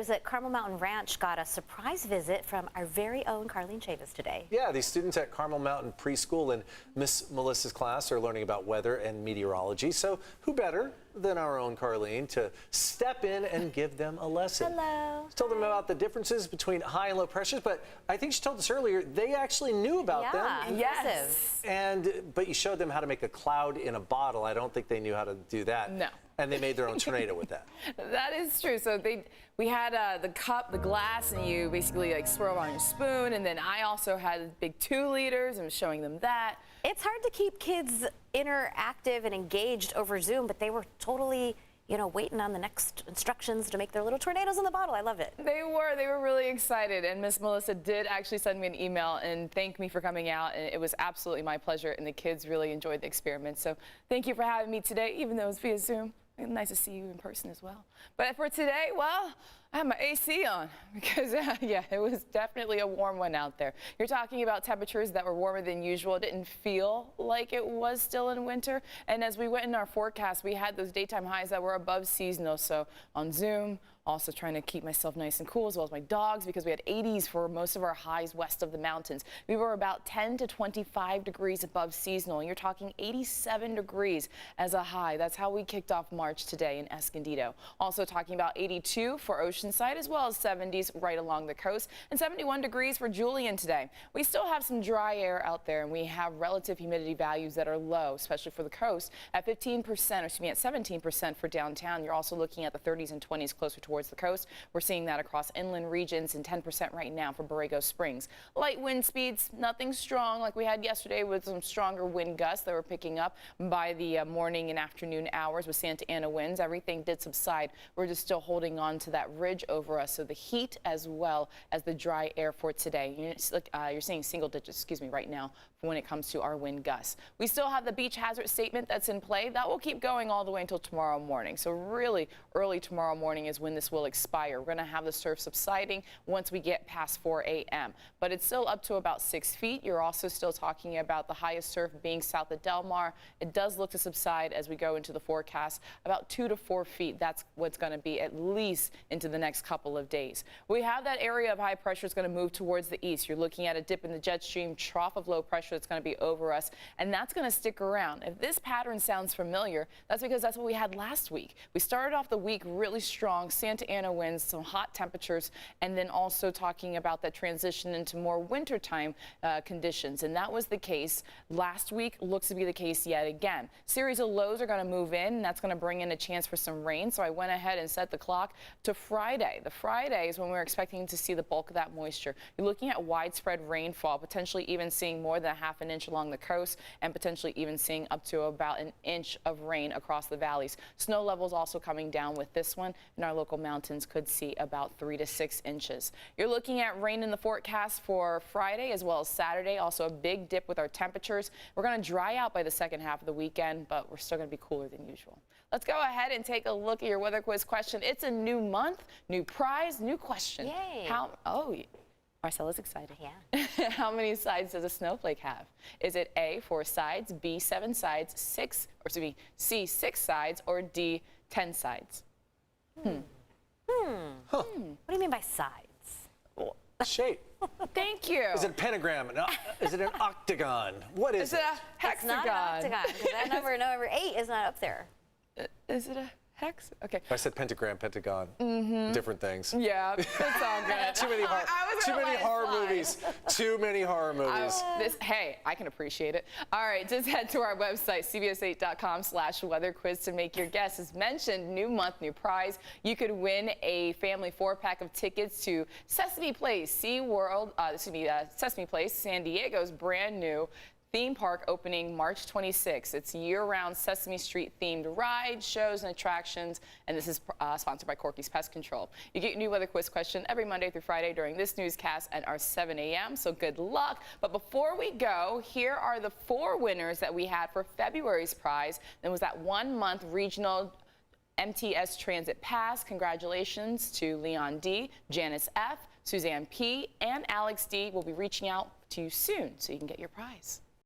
At Carmel Mountain Ranch got a surprise visit from our very own Carlene Chavis today. Yeah, these students at Carmel Mountain Preschool in Miss Melissa's class are learning about weather and meteorology. So who better than our own Carlene to step in and give them a lesson? Hello. She told them about the differences between high and low pressures, but I think she told us earlier they actually knew about them. Yes. But you showed them how to make a cloud in a bottle. I don't think they knew how to do that. No. And they made their own tornado with that. That is true. So we had the cup, the glass, and you basically like swirl on your spoon. And then I also had big 2 liters and was showing them that. It's hard to keep kids interactive and engaged over Zoom, but they were totally, waiting on the next instructions to make their little tornadoes in the bottle. I love it. They were really excited. And Miss Melissa did actually send me an email and thank me for coming out. And it was absolutely my pleasure. And the kids really enjoyed the experiment. So thank you for having me today, even though it was via Zoom. Nice to see you in person as well. But for today, well, I have my AC on because, yeah, it was definitely a warm one out there. You're talking about temperatures that were warmer than usual. It didn't feel like it was still in winter. And as we went in our forecast, we had those daytime highs that were above seasonal. So on Zoom, also trying to keep myself nice and cool, as well as my dogs, because we had 80s for most of our highs west of the mountains. We were about 10 to 25 degrees above seasonal, and you're talking 87 degrees as a high. That's how we kicked off March today in Escondido. Also talking about 82 for Oceanside, as well as 70s right along the coast, and 71 degrees for Julian today. We still have some dry air out there, and we have relative humidity values that are low, especially for the coast, at 15%, or excuse me, at 17% for downtown. You're also looking at the 30s and 20s closer towards the coast. We're seeing that across inland regions, and 10% right now for Borrego Springs. Light wind speeds, nothing strong like we had yesterday with some stronger wind gusts that were picking up by the morning and afternoon hours with Santa Ana winds. Everything did subside. We're just still holding on to that ridge over us, so the heat as well as the dry air for today. You're seeing single digits, excuse me, right now when it comes to our wind gusts. We still have the beach hazard statement that's in play. That will keep going all the way until tomorrow morning. So really early tomorrow morning is when this will expire. We're going to have the surf subsiding once we get past 4 a.m. But it's still up to about 6 feet. You're also still talking about the highest surf being south of Del Mar. It does look to subside as we go into the forecast, about 2 to 4 feet. That's what's going to be at least into the next couple of days. We have that area of high pressure is going to move towards the east. You're looking at a dip in the jet stream, trough of low pressure that's going to be over us, and that's going to stick around. If this pattern sounds familiar, that's because that's what we had last week. We started off the week really strong, Santa Ana winds, some hot temperatures, and then also talking about that transition into more wintertime conditions. And that was the case last week, looks to be the case yet again. Series of lows are going to move in, and that's going to bring in a chance for some rain. So I went ahead and set the clock to Friday. The Friday is when we're expecting to see the bulk of that moisture. You're looking at widespread rainfall, potentially even seeing more than ½ an inch along the coast, and potentially even seeing up to about an inch of rain across the valleys. Snow levels also coming down with this one, and our local mountains could see about 3 to 6 inches. You're looking at rain in the forecast for Friday as well as Saturday. Also a big dip with our temperatures. We're going to dry out by the second half of the weekend, but we're still going to be cooler than usual. Let's go ahead and take a look at your weather quiz question. It's a new month, new prize, new question. Yay. Marcella's excited. Yeah. How many sides does a snowflake have? Is it A, 4 sides, B, 7 sides, C, 6 sides, or D, 10 sides? What do you mean by sides? Shape. Thank you. Is it a pentagram? Is it an octagon? What is it? Is it a hexagon? It's not an octagon, because that number 8 is not up there. Is it a hex? Okay. I said pentagram, pentagon. Different things. Yeah, it's all good. Too many horror movies. Too many horror movies. Hey, I can appreciate it. All right, just head to our website, cbs8.com/weather quiz to make your guess. As mentioned, new month, new prize. You could win a family 4-pack of tickets to Sesame Place, Sesame Place, San Diego's brand new theme park opening March 26th. It's year-round Sesame Street themed rides, shows, and attractions, and this is sponsored by Corky's Pest Control. You get your new weather quiz question every Monday through Friday during this newscast at our 7 a.m., so good luck. But before we go, here are the 4 winners that we had for February's prize. There was that 1-month regional MTS Transit Pass. Congratulations to Leon D., Janice F., Suzanne P., and Alex D. We'll be reaching out to you soon so you can get your prize.